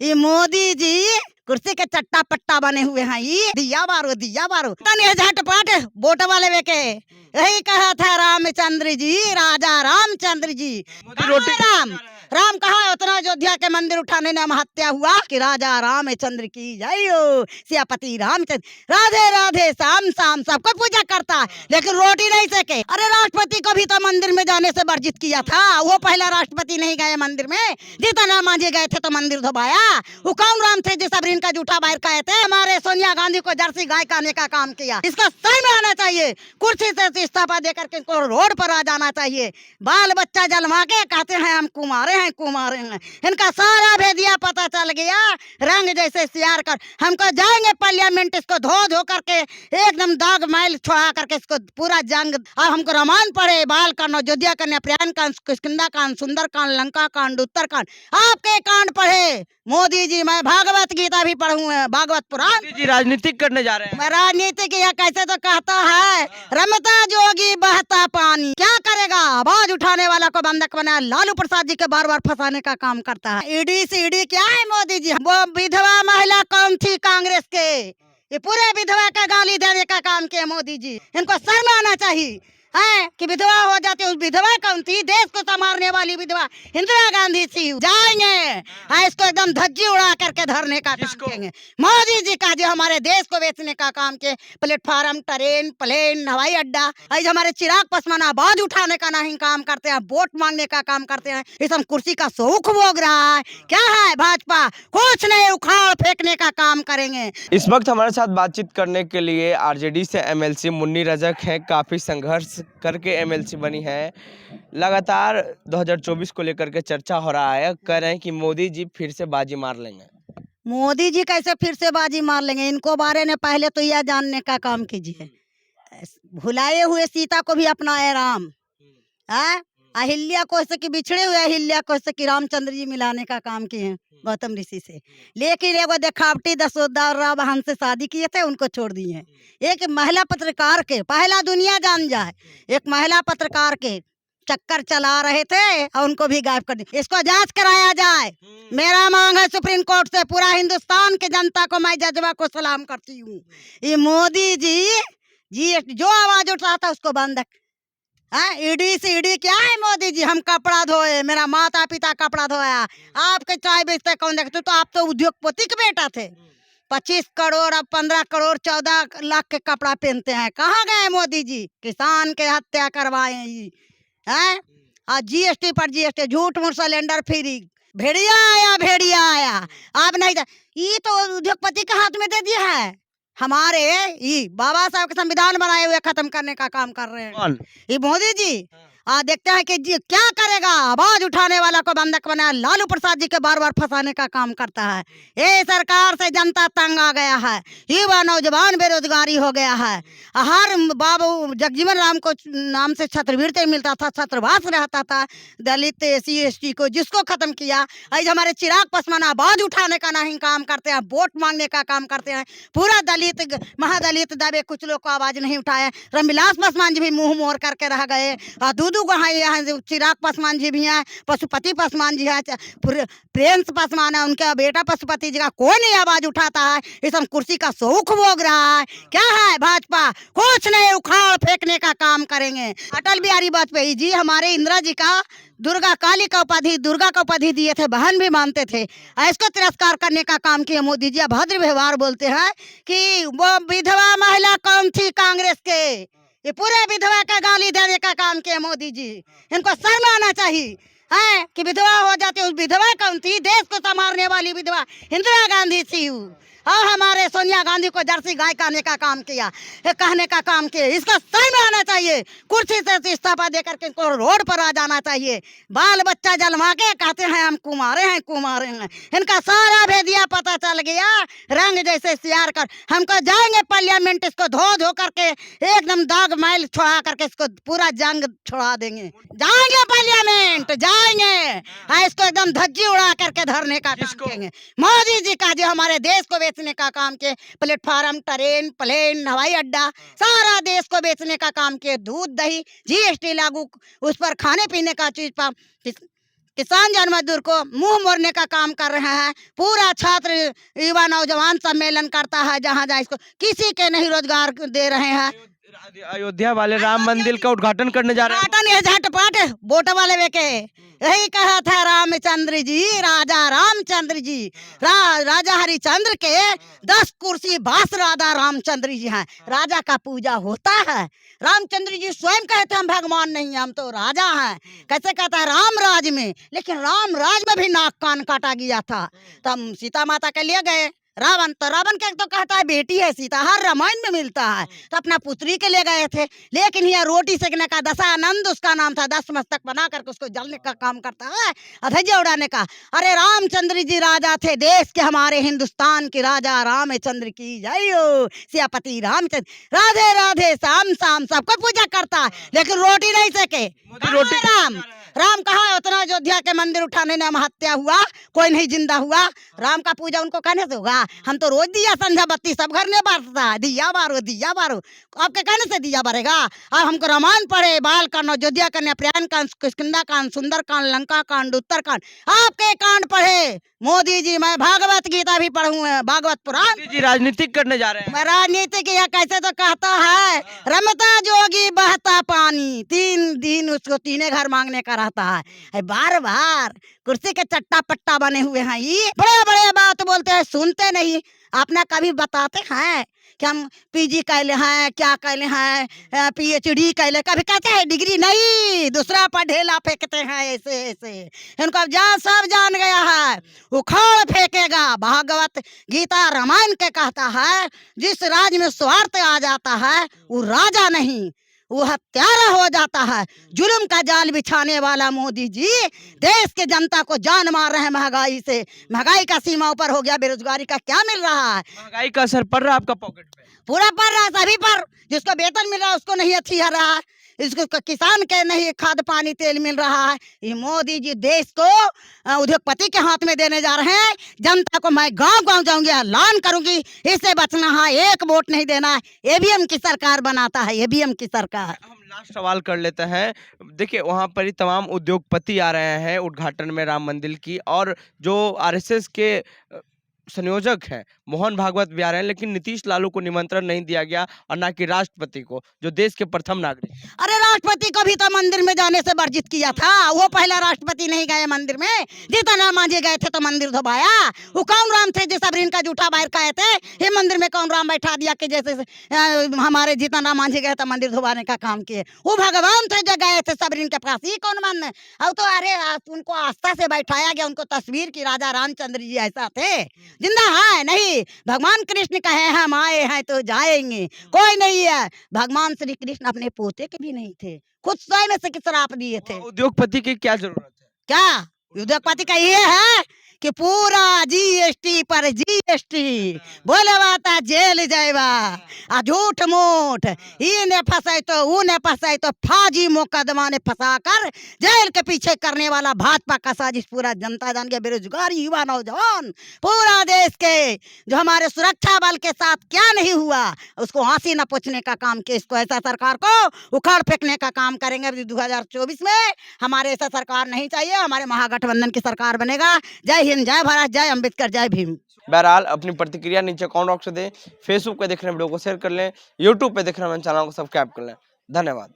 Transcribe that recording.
ये मोदी जी कुर्सी के चट्टा पट्टा बने हुए हैं। ये दिया बारो तने झटपट वोट वाले बेके यही कहा था रामचंद्र जी, राजा रामचंद्र जी। रोटी राम कहा है? उतना अयोध्या के मंदिर उठाने में हत्या हुआ कि राजा रामचंद्र की जय हो, सियापति रामचंद्र राधे राधे शाम शाम सबको पूजा करता है, लेकिन रोटी नहीं सके। अरे राष्ट्रपति को भी तो मंदिर में जाने से वर्जित किया था, वो पहला राष्ट्रपति नहीं गए मंदिर में। जीतन मांझी गए थे तो मंदिर धोबाया। वो कौन राम थे जो सबरीन का जूठा बाहर खाए थे? हमारे सोनिया गांधी को जर्सी गाय खाने का काम किया। इसका सही में आना चाहिए, कुर्सी से इस्तीफा देकर के इनको रोड पर आ जाना चाहिए। बाल बच्चा जलवा के कहते हैं हम कुमारे हैं। इनका सारा भेदिया पता चल गया, रंग जैसे सियार कर। हमको जाएंगे पार्लियामेंट, इसको धो करके एकदम दाग मैल छोड़ा करके इसको पूरा जंग। अब हमको रामायण पढ़े, बाल कांड, अयोध्या कांड, प्रयाण कांड, किष्किंधा कांड, सुंदर कांड, लंका कांड, उत्तर कांड, आपके कांड पढ़े मोदी जी। मैं भागवत गीता भी पढ़ूं, भागवत पुराण। जी राजनीतिक करने जा रहे हैं। मैं राजनीति की कैसे तो कहता है, रमता जोगी बहता पानी। क्या करेगा? आवाज उठाने वाला को बंधक बनाया। लालू प्रसाद जी के बार बार फंसाने का काम करता है। ईडी सीडी क्या है मोदी जी? वो विधवा महिला कौन थी कांग्रेस के? ये पूरे विधवा का गाली देने का काम किया मोदी जी। इनको शर्म आना चाहिए है कि विधवा हो जाती है। उस विधवा कौन थी? देश को संभालने वाली विधवा इंदिरा गांधी थी। जाएंगे इसको एकदम धज्जी उड़ा करके धरने का काम करेंगे। मोदी जी का जो हमारे देश को बेचने का काम के, प्लेटफार्म, ट्रेन, प्लेन, हवाई अड्डा, आज हमारे चिराग पासवान आवाज उठाने का नहीं काम करते हैं, वोट मांगने का काम करते हैं। इस हम कुर्सी का शौक भोग रहा है। क्या है भाजपा? कुछ नहीं, उखाड़ फेंकने का काम करेंगे। इस वक्त हमारे साथ बातचीत करने के लिए आरजेडी से एमएलसी मुन्नी रजक हैं। काफ़ी संघर्ष करके एमएलसी बनी है। लगातार 2024 को लेकर के चर्चा हो रहा है, कह रहे हैं कि मोदी जी फिर से बाजी मार लेंगे। मोदी जी कैसे फिर से बाजी मार लेंगे? इनको बारे में पहले तो यह जानने का काम कीजिए, भुलाए हुए सीता को भी अपनाए राम है। अहिल्या को ऐसे कि बिछड़े हुए अहिल्या को ऐसे कि रामचंद्र जी मिलाने का काम किए हैं गौतम ऋषि से। लेकिन एगो देखावटी दसोदार बहन से शादी किए थे, उनको छोड़ दिए हैं। एक महिला पत्रकार के, पहला दुनिया जान जाए, एक महिला पत्रकार के चक्कर चला रहे थे और उनको भी गायब कर दिया। इसको जांच कराया जाए, मेरा मांग है सुप्रीम कोर्ट से। पूरा हिंदुस्तान के जनता को मैं जज्बा को सलाम करती हूँ। ये मोदी जी जो आवाज उठाता उसको बंद। ईडी सीडी क्या है मोदी जी? हम कपड़ा धोए, मेरा माता पिता कपड़ा धोया, आपके चाय बेचते कौन देखते? तो आप तो उद्योगपति के बेटा थे। 25 करोड़, अब 15 करोड़, 14 लाख के कपड़ा पहनते हैं। कहाँ गए मोदी जी? किसान के हत्या करवाए हैं। और जीएसटी पर जीएसटी, झूठ मूठ सिलेंडर फ्री, भेड़िया आया। आप नहीं, ये तो उद्योगपति के हाथ में दे दिया है। हमारे ये बाबा साहब के संविधान बनाए हुए खत्म करने का काम कर रहे हैं ये मोदी जी। देखते हैं कि जी क्या करेगा। आवाज उठाने वाला को बंधक बनाया। लालू प्रसाद जी के बार बार फंसाने का काम करता है। ये सरकार से जनता तंग आ गया है, युवा नौजवान बेरोजगारी हो गया है। हर बाबू जगजीवन राम को नाम से छात्रवृत्ति मिलता था, छात्रावास रहता था दलित एससी एसटी को, जिसको खत्म किया। आज हमारे चिराग पासवान आवाज उठाने का नहीं काम करते हैं, वोट मांगने का काम करते हैं। पूरा दलित महादलित दबे, कुछ लोग को आवाज नहीं उठाया। रामविलास पासवान जी भी मुंह मोड़ करके रह गए। दूधू यहाँ चिराग पासवान जी भी हैं, पशुपति पासवान जी है, प्रिंस पासवान है, उनका बेटा पशुपति जी का कोई नहीं आवाज उठाता है। इस हम कुर्सी का शौक भोग रहा है। क्या है भाजपा? कुछ नहीं, उखाड़ फेंकने का काम करेंगे। अटल बिहारी वाजपेयी जी हमारे इंदिरा जी का दुर्गा काली का उपाधि, दुर्गा का उपाधि दिए थे, बहन भी मानते थे। इसको तिरस्कार करने का काम किया मोदी जी। अभद्र व्यवहार बोलते हैं कि वो विधवा महिला कौन थी कांग्रेस के? ये पूरे विधवा का गाली देने का काम किया मोदी जी। इनको शर्म आना चाहिए है कि विधवा हो जाती है। उस विधवा कौन थी? देश को संभालने वाली विधवा इंदिरा गांधी थी। और हमारे सोनिया गांधी को जर्सी गाय खाने का काम किया, कहने का काम किया। इसका सही में आना चाहिए, कुर्सी से इस्तीफा देकर के इनको रोड पर आ जाना चाहिए। बाल बच्चा जलवा के कहते हैं हम कुमारे हैं। इनका सारा भेदिया पता चल गया, रंग जैसे सियार कर। हमको जाएंगे पार्लियामेंट, इसको धो करके एकदम दाग मैल छोड़ा करके इसको पूरा जंग छोड़ा देंगे। जाएंगे पार्लियामेंट, जाएंगे इसको एकदम धज्जी उड़ा करके धरने का काम करेंगे। मोदी जी का जो हमारे देश को बेचने का काम के, प्लेटफार्म, ट्रेन, प्लेन, हवाई अड्डा, सारा देश को बेचने का काम किए। दूध दही जीएसटी लागू, उस पर खाने पीने का चीज पर किसान जन मजदूर को मुंह मोड़ने का काम कर रहे हैं। पूरा छात्र युवा नौजवान सम्मेलन करता है, जहाँ जहाँ इसको किसी के नहीं रोजगार दे रहे हैं। अयोध्या वाले राम मंदिर का उद्घाटन करने जा रहे हैं। उद्घाटन ये झटपट वोट वाले बेके यही कहा था रामचंद्र जी, राजा रामचंद्र जी, राजा हरिचंद्र के 10 कुर्सी बास राजा रामचंद्र जी हैं। राजा का पूजा होता है। रामचंद्र जी स्वयं कहते हम भगवान नहीं हैं, हम तो राजा हैं। कैसे कहता है राम राज में, लेकिन राम राज में भी नाक कान काटा गया था। तब सीता माता के लिए गए रावण, तो रावण के तो कहता है बेटी है सीता, हर रामायण में मिलता है। तो अपना पुत्री के ले गए थे, लेकिन यह रोटी सेकने का दशानंद उसका नाम था, 10 मस्तक बना करके उसको जलने का काम करता है, अधैर्य उड़ाने का। अरे रामचंद्र जी राजा थे देश के, हमारे हिंदुस्तान के राजा रामचंद्र की जय हो। सियापति रामचंद्र राधे राधे शाम शाम सबको पूजा करता है, लेकिन रोटी नहीं सेके। रोटी राम कहा उतना अयोध्या के मंदिर उठाने में हत्या हुआ, कोई नहीं जिंदा हुआ। राम का पूजा उनको कहने से होगा? हम तो रोज दिया संध्या बत्ती सब घर में बांटता है, दिया बारो दिया बारो, आपके कहने से दिया बरेगा? अब हमको रामायण पढ़े, बाल कांड, अयोध्या कांड, प्रयाण कांड, किष्किंधा कांड, सुंदर कांड, लंका कांड, उत्तर कांड, आपके कांड पढ़े। मोदी जी मैं भागवत गीता भी पढ़ूं, भागवत पुराण। मोदी जी राजनीतिक करने जा रहे हैं। राजनीतिक यह कैसे तो कहता है, रमता जोगी बहता पानी, 3 दिन उसको 3 घर मांगने का रहता है। बार बार कुर्सी के चट्टा पट्टा बने हुए हैं, ये बड़े बड़े बात बोलते हैं, सुनते नहीं। आपने कभी बताते हैं कि हम पीजी कैले हैं, क्या कैले हैं, PhD कैले, कभी कहते हैं डिग्री नहीं, दूसरा पर ढेला फेंकते हैं ऐसे ऐसे। इनको अब सब जान गया है, उखाड़ फेंकेगा। भागवत गीता रामायण के कहता है, जिस राज में स्वार्थ आ जाता है वो राजा नहीं, वो हत्यारा हो जाता है। जुल्म का जाल बिछाने वाला मोदी जी देश के जनता को जान मार रहे हैं महंगाई से। महंगाई का सीमा ऊपर हो गया, बेरोजगारी का क्या मिल रहा है? महंगाई का असर पड़ रहा है आपका पॉकेट पे? पूरा पड़ रहा है सभी पर। जिसको वेतन मिल रहा है उसको नहीं अच्छी आ रहा है, इसको किसान के नहीं खाद पानी तेल मिल रहा है। ये मोदी जी देश को उद्योगपति के हाथ में देने जा रहे हैं। जनता को मैं गांव गांव जाऊंगी, ऐलान करूंगी, इससे बचना है, एक वोट नहीं देना है। ईवीएम की सरकार बनाता है, ईवीएम की सरकार। हम लास्ट सवाल कर लेते हैं। देखिए वहाँ पर ही तमाम उद्योगपति आ रहे हैं उद्घाटन में राम मंदिर की, और जो RSS के संयोजक हैं मोहन भागवत भी आ रहे हैं, लेकिन नीतीश लालू को निमंत्रण नहीं दिया गया, और ना कि राष्ट्रपति को, जो देश के प्रथम नागरिक। अरे राष्ट्रपति को भी तो मंदिर में जाने से वर्जित किया था, वो पहला राष्ट्रपति नहीं गए मंदिर में। जीतन राम मांझी गए थे तो मंदिर धोबाया। वो कौन राम थे जो सबरीन का जूठा बाहर खाए थे? ये मंदिर में कौन राम बैठा दिया कि जैसे हमारे जीतन राम मांझी गए तो मंदिर धोबाने का काम किए? वो भगवान थे जो गए थे सबरीन के पास, ये कौन मानने? अब तो अरे उनको आस्था से बैठाया गया, उनको तस्वीर की राजा रामचंद्र जी ऐसा थे, जिंदा है नहीं। भगवान कृष्ण कहे हम आए हैं तो जाएंगे, कोई नहीं है। भगवान श्री कृष्ण अपने पोते के भी नहीं थे, खुद स्वयं से श्राप दिए थे। उद्योगपति की क्या जरूरत है? क्या उद्योगपति का ये है कि पूरा GST पर GST बोलवाता जेल जाएगा। आ झूठ मूठ ये ने फंसाई तो वो ने फंसाई तो फाजी मुकदमा ने फंसा कर जेल के पीछे करने वाला भाजपा का साजिश पूरा जनता जान के। बेरोजगारी युवा नौजवान पूरा देश के जो हमारे सुरक्षा बल के साथ क्या नहीं हुआ उसको हंसी न पूछने का काम किया। इसको ऐसा सरकार को उखाड़ फेंकने का काम करेंगे 2024 में। हमारे ऐसा सरकार नहीं चाहिए, हमारे महागठबंधन की सरकार बनेगा। जय हिंद, जय भारत, जय अम्बेडकर, जय भीम। बहरहाल अपनी प्रतिक्रिया नीचे कमेंट बॉक्स में दें। फेसबुक पे देख रहे हैं वीडियो को शेयर कर लें, यूट्यूब पे देख रहे हैं चैनल को सब्सक्राइब कर लें। धन्यवाद।